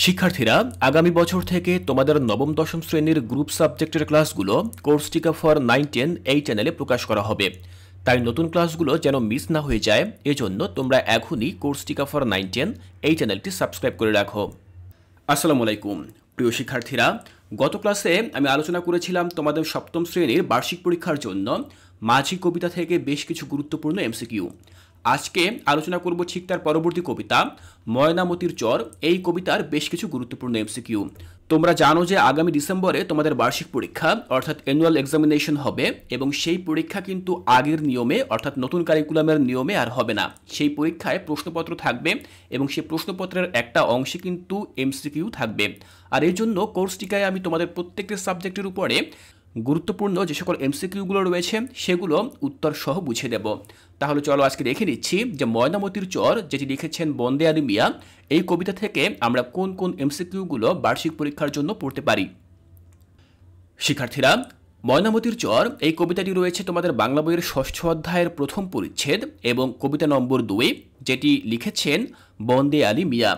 শিক্ষার্থীরা আগামী বছর থেকে তোমাদের নবম দশম শ্রেণীর গ্রুপ সাবজেক্টের ক্লাসগুলো কোর্সটিকা ফর 9-10 এই চ্যানেলে প্রকাশ করা হবে। তাই নতুন ক্লাসগুলো যেন মিস না হয়ে যায়, এজন্য তোমরা এখনই কোর্সটিকা ফর 9-10 এই চ্যানেলটি সাবস্ক্রাইব করে রাখো। আসসালামু আলাইকুম প্রিয় শিক্ষার্থীরা, গত ক্লাসে আমি আলোচনা করেছিলাম তোমাদের সপ্তম শ্রেণীর বার্ষিক পরীক্ষার জন্য মাঝি কবিতা থেকে বেশ কিছু গুরুত্বপূর্ণ এমসিকিউ। আজকে আলোচনা করব ঠিক তার পরবর্তী কবিতা ময়নামতির চর। এই কবিতার বেশ কিছু গুরুত্বপূর্ণ এমসিকিউ। তোমরা জানো যে আগামী ডিসেম্বরে তোমাদের বার্ষিক পরীক্ষা অর্থাৎ অ্যানুয়াল এক্সামিনেশন হবে, এবং সেই পরীক্ষা কিন্তু আগের নিয়মে অর্থাৎ নতুন কারিকুলামের নিয়মে আর হবে না। সেই পরীক্ষায় প্রশ্নপত্র থাকবে এবং সেই প্রশ্নপত্রের একটা অংশে কিন্তু এমসিকিউ থাকবে। আর এই জন্য কোর্সটিকায় আমি তোমাদের প্রত্যেকটি সাবজেক্টের উপরে গুরুত্বপূর্ণ যে সকল এমসিকিউগুলো রয়েছে সেগুলো উত্তর সহ বুঝিয়ে দেব। তাহলে চলো আজকে দেখে নিচ্ছি যে ময়নামতির চর যেটি লিখেছেন বন্দে আলী মিয়া, এই কবিতা থেকে আমরা কোন কোন এমসিকিউগুলো বার্ষিক পরীক্ষার জন্য পড়তে পারি। শিক্ষার্থীরা, ময়নামতির চর এই কবিতাটি রয়েছে তোমাদের বাংলা বইয়ের ষষ্ঠ অধ্যায়ের প্রথম পরিচ্ছেদ এবং কবিতা নম্বর 2, যেটি লিখেছেন বন্দে আলী মিয়া।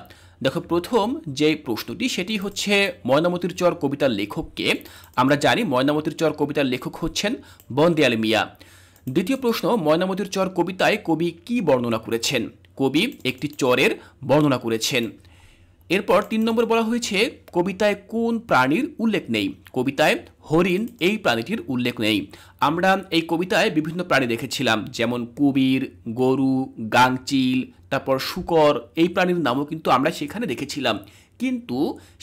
দেখো, প্রথম যে প্রশ্নটি সেটি হচ্ছে ময়নামতির চর কবিতার লেখককে। আমরা জানি ময়নামতির চর কবিতার লেখক হচ্ছেন বন্দে আলী মিয়া। দ্বিতীয় প্রশ্ন, ময়নামতির চর কবিতায় কবি কি বর্ণনা করেছেন? কবি একটি চরের বর্ণনা করেছেন। এরপর 3 নম্বর বলা হয়েছে কবিতায় কোন প্রাণীর উল্লেখ নেই? কবিতায় হরিণ এই প্রাণীটির উল্লেখ নেই। আমরা এই কবিতায় বিভিন্ন প্রাণী দেখেছিলাম, যেমন কুমির, গরু, গাংচিল, তারপর শূকর, এই প্রাণীর নামও কিন্তু আমরা সেখানে দেখেছিলাম, কিন্তু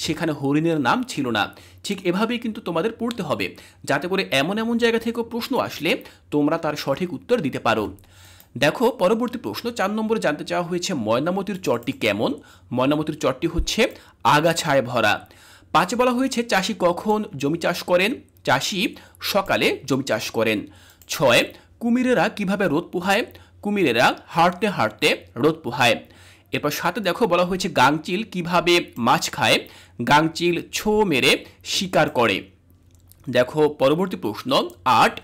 সেখানে হরিণের নাম ছিল না। ঠিক এভাবেই কিন্তু তোমাদের পড়তে হবে, যাতে করে এমন এমন জায়গা থেকে প্রশ্ন আসলে তোমরা তার সঠিক উত্তর দিতে পারো। দেখো, পরবর্তী প্রশ্ন 4 নম্বরে জানতে চাওয়া হয়েছে ময়নামতির চরটি কেমন? ময়নামতির চরটি হচ্ছে আগাছায় ভরা। 5 বলা হয়েছে চাষি কখন জমি চাষ করেন? চাষি সকালে জমি চাষ করেন। 6 কুমিরেরা কিভাবে রোদ পোহায়? কুমিরেরা হাঁটতে হাঁটতে রোদ পোহায়। এরপর 7 দেখো বলা হয়েছে গাংচিল কিভাবে মাছ খায়? গাংচিল ছো মেরে শিকার করে। দেখো, পরবর্তী প্রশ্ন 8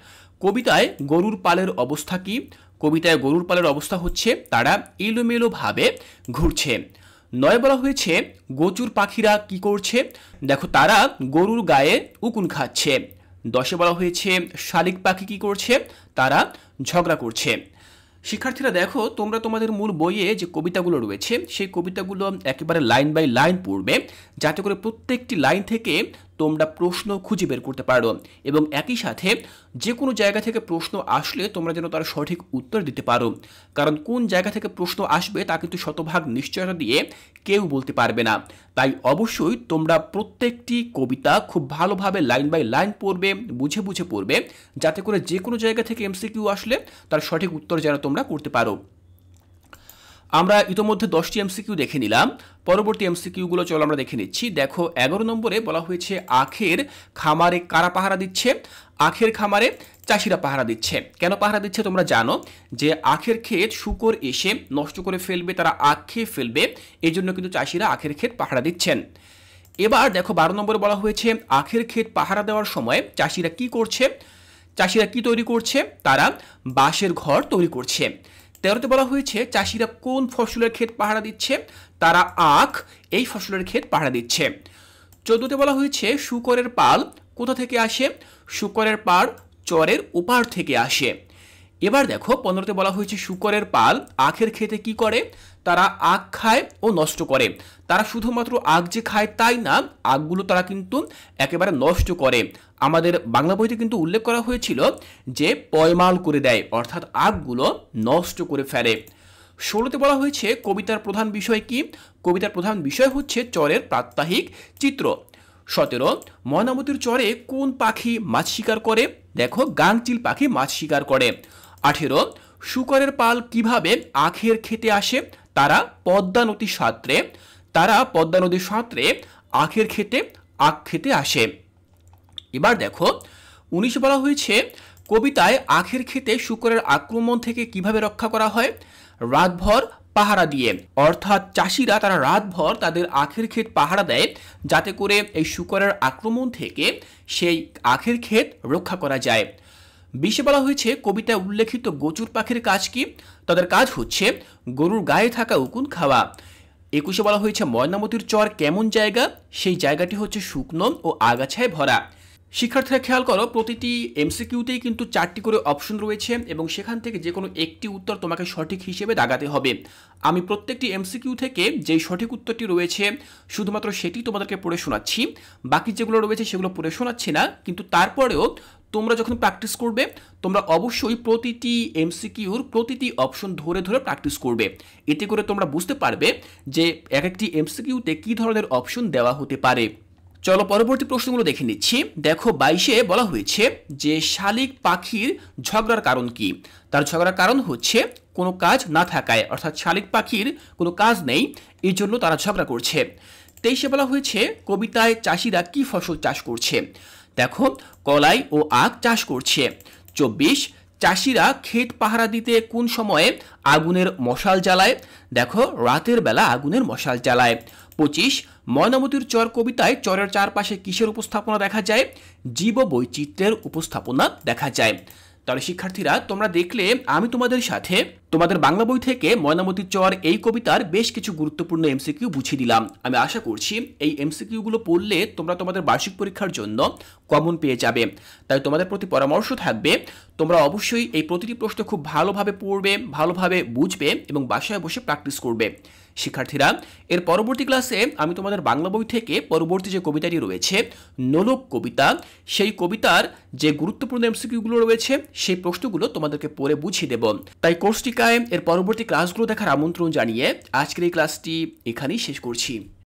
কবিতায় গরুর পালের অবস্থা কি? কবিতায় গরুর পালের অবস্থা হচ্ছে তারা এলোমেলোভাবে ঘুরছে। 9 বলা হয়েছে গোচুর পাখিরা কি করছে? দেখো, তারা গরুর গায়ে উকুন খাচ্ছে। 10 বলা হয়েছে শালিক পাখি কি করছে? তারা ঝগড়া করছে। শিক্ষার্থীরা দেখো, তোমরা তোমাদের মূল বইয়ে যে কবিতাগুলো রয়েছে সেই কবিতাগুলো একেবারে লাইন বাই লাইন পড়বে, যাতে করে প্রত্যেকটি লাইন থেকে তোমরা প্রশ্ন খুঁজে বের করতে পারো, এবং একই সাথে যে কোনো জায়গা থেকে প্রশ্ন আসলে তোমরা যেন তার সঠিক উত্তর দিতে পারো। কারণ কোন জায়গা থেকে প্রশ্ন আসবে তা কিন্তু শতভাগ নিশ্চয়তা দিয়ে কেউ বলতে পারবে না। তাই অবশ্যই তোমরা প্রত্যেকটি কবিতা খুব ভালোভাবে লাইন বাই লাইন পড়বে, বুঝে বুঝে পড়বে, যাতে করে যে কোনো জায়গা থেকে এমসিকিউ আসলে তার সঠিক উত্তর যেন তোমরা করতে পারো। আমরা ইতোমধ্যে 10টি এমসিকিউ দেখে নিলাম। পরবর্তী এমসিকিউগুলো চলো আমরা দেখে নিচ্ছি। দেখো, 11 নম্বরে বলা হয়েছে আখের খামারে কারা পাহারা দিচ্ছে? আখের খামারে চাষিরা পাহারা দিচ্ছে। কেন পাহারা দিচ্ছে তোমরা জানো, যে আখের ক্ষেত শূকর এসে নষ্ট করে ফেলবে, তারা আখ খেয়ে ফেলবে, এই জন্য কিন্তু চাষিরা আখের ক্ষেত পাহারা দিচ্ছেন। এবার দেখো, 12 নম্বরে বলা হয়েছে আখের ক্ষেত পাহারা দেওয়ার সময় চাষিরা কি করছে? চাষিরা কি তৈরি করছে? তারা বাঁশের ঘর তৈরি করছে। 13তে বলা হয়েছে চাষিরা কোন ফসলের ক্ষেত পাহারা দিচ্ছে? তারা আখ এই ফসলের ক্ষেত পাহারা দিচ্ছে। 14তে বলা হয়েছে শূকরের পাল কোথা থেকে আসে? শূকরের পাল চরের ওপার থেকে আসে। এবার দেখো, 15তে বলা হয়েছে শূকরের পাল আখের ক্ষেতে কি করে? তারা আখ খায় ও নষ্ট করে। তারা শুধুমাত্র আখ যে খায় তাই না, আখগুলো তারা কিন্তু একেবারে নষ্ট করে। আমাদের বাংলা বইতে কিন্তু উল্লেখ করা হয়েছিল যে পয়মাল করে দেয়, অর্থাৎ আখগুলো নষ্ট করে ফেলে। 16তে বলা হয়েছে কবিতার প্রধান বিষয় কি? কবিতার প্রধান বিষয় হচ্ছে চরের প্রাত্যহিক চিত্র। 17 ময়নামতির চরে কোন পাখি মাছ শিকার করে? দেখো, গাংচিল পাখি মাছ শিকার করে। 18 শূকরের পাল কিভাবে আখের খেতে আসে? তারা পদ্মা নদীর সাঁতরে, তারা পদ্মা নদীর সাঁতরে আখের খেতে আখ খেতে আসে। এবার দেখো, 19 বলা হয়েছে কবিতায় আখের খেতে শূকরের আক্রমণ থেকে কিভাবে রক্ষা করা হয়? রাতভর পাহারা দিয়ে। অর্থাৎ চাষিরা তারা রাতভর তাদের আখের ক্ষেত পাহারা দেয়, যাতে করে এই শূকরের আক্রমণ থেকে সেই আখের ক্ষেত রক্ষা করা যায়। 20 বলা হয়েছে কবিতায় উল্লেখিত গোচুর পাখির কাজ কি? তাদের কাজ হচ্ছে গরুর গায়ে থাকা উকুন খাওয়া। 21-এ বলা হয়েছে ময়নামতির চর কেমন জায়গা, সেই জায়গাটি হচ্ছে শুকনো ও আগাছায় ভরা। শিক্ষার্থীরা খেয়াল করো, প্রতিটি এমসিকিউতেই কিন্তু 4টি করে অপশন রয়েছে এবং সেখান থেকে যে কোনো একটি উত্তর তোমাকে সঠিক হিসেবে দাগাতে হবে। আমি প্রত্যেকটি এমসিকিউ থেকে যেই সঠিক উত্তরটি রয়েছে শুধুমাত্র সেটি তোমাদেরকে পড়ে শোনাচ্ছি, বাকি যেগুলো রয়েছে সেগুলো পড়ে শোনাচ্ছি না। কিন্তু তারপরেও তোমরা যখন প্র্যাকটিস করবে তোমরা অবশ্যই প্রতিটি এমসিকিউর প্রতিটি অপশন ধরে ধরে প্র্যাকটিস করবে। এতে করে তোমরা বুঝতে পারবে যে এক একটি এমসিকিউতে কী ধরনের অপশন দেওয়া হতে পারে। চলো পরবর্তী প্রশ্নগুলো দেখে নিচ্ছি। দেখো 22-এ বলা হয়েছে যে শালিক পাখির ঝগড়ার কারণ কি। তার ঝগড়ার কারণ হচ্ছে কোনো কাজ না থাকায়, অর্থাৎ শালিক পাখির কোনো কাজ নেই, এই জন্য তারা ঝগড়া করছে। 23-এ বলা হয়েছে কবিতায় চাষিরা কি ফসল চাষ করছে। দেখো কলাই ও আখ চাষ করছে। 24 চাষিরা ক্ষেত পাহারা দিতে কোন সময়ে আগুনের মশাল জ্বালায়। দেখো রাতের বেলা আগুনের মশাল জ্বালায়। 25 ময়নামতির চর কবিতায় চরের চারপাশে কিসের উপস্থাপনা দেখা যায়। জীব বৈচিত্র্যের উপস্থাপনা দেখা যায়। তাহলে শিক্ষার্থীরা তোমরা দেখলে আমি তোমাদের সাথে তোমাদের বাংলা বই থেকে ময়নামতির চর এই কবিতার বেশ কিছু গুরুত্বপূর্ণ এমসিকিউ বুঝিয়ে দিলাম। আমি আশা করছি এই এমসিকিউগুলো পড়লে তোমরা তোমাদের বার্ষিক পরীক্ষার জন্য কমন পেয়ে যাবে। তাই তোমাদের প্রতি পরামর্শ থাকবে তোমরা অবশ্যই এই প্রতিটি প্রশ্ন খুব ভালোভাবে পড়বে, ভালোভাবে বুঝবে এবং বাসায় বসে প্র্যাকটিস করবে। শিক্ষার্থীরা এর পরবর্তী ক্লাসে আমি তোমাদের বাংলা বই থেকে পরবর্তী যে কবিতাটি রয়েছে নোলক কবিতা, সেই কবিতার যে গুরুত্বপূর্ণ এমসিকিউগুলো রয়েছে সেই প্রশ্নগুলো তোমাদেরকে পড়ে বুঝিয়ে দেব। তাই কোর্সটিকায় এর পরবর্তী ক্লাসগুলো দেখার আমন্ত্রণ জানিয়ে আজকের এই ক্লাসটি এখানেই শেষ করছি।